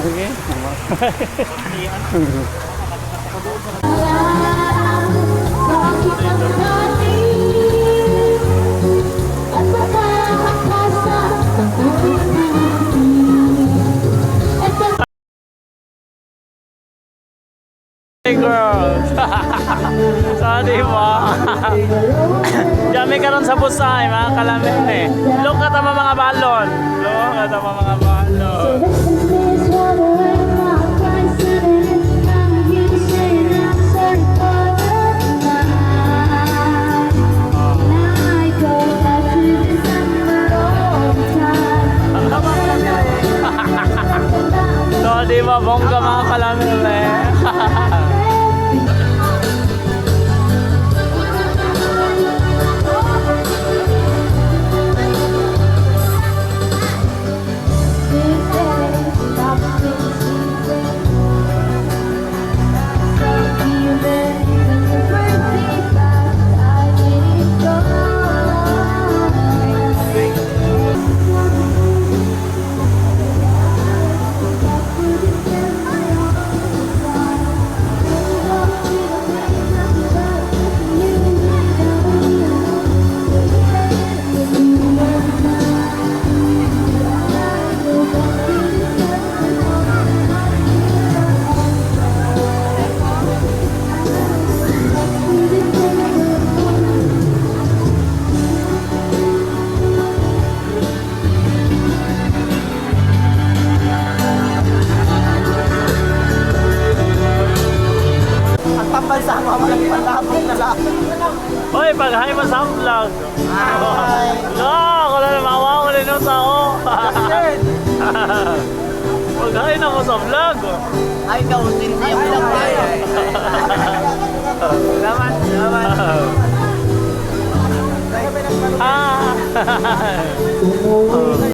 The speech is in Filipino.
Okay. Hey girls! Sorry mo. Dami ka ron sa busay, mga kalamin eh. Look at ang mga balon. Look at ang mga balon. So, di ba bongga mga kalamin eh. Hoy, pag-hi mo sa vlog. Hi! No, ako na namawa ko rin yung tao. Pag-hi na mo sa vlog. Ay, kausin niya mo lang tayo. Salamat, salamat. Ah!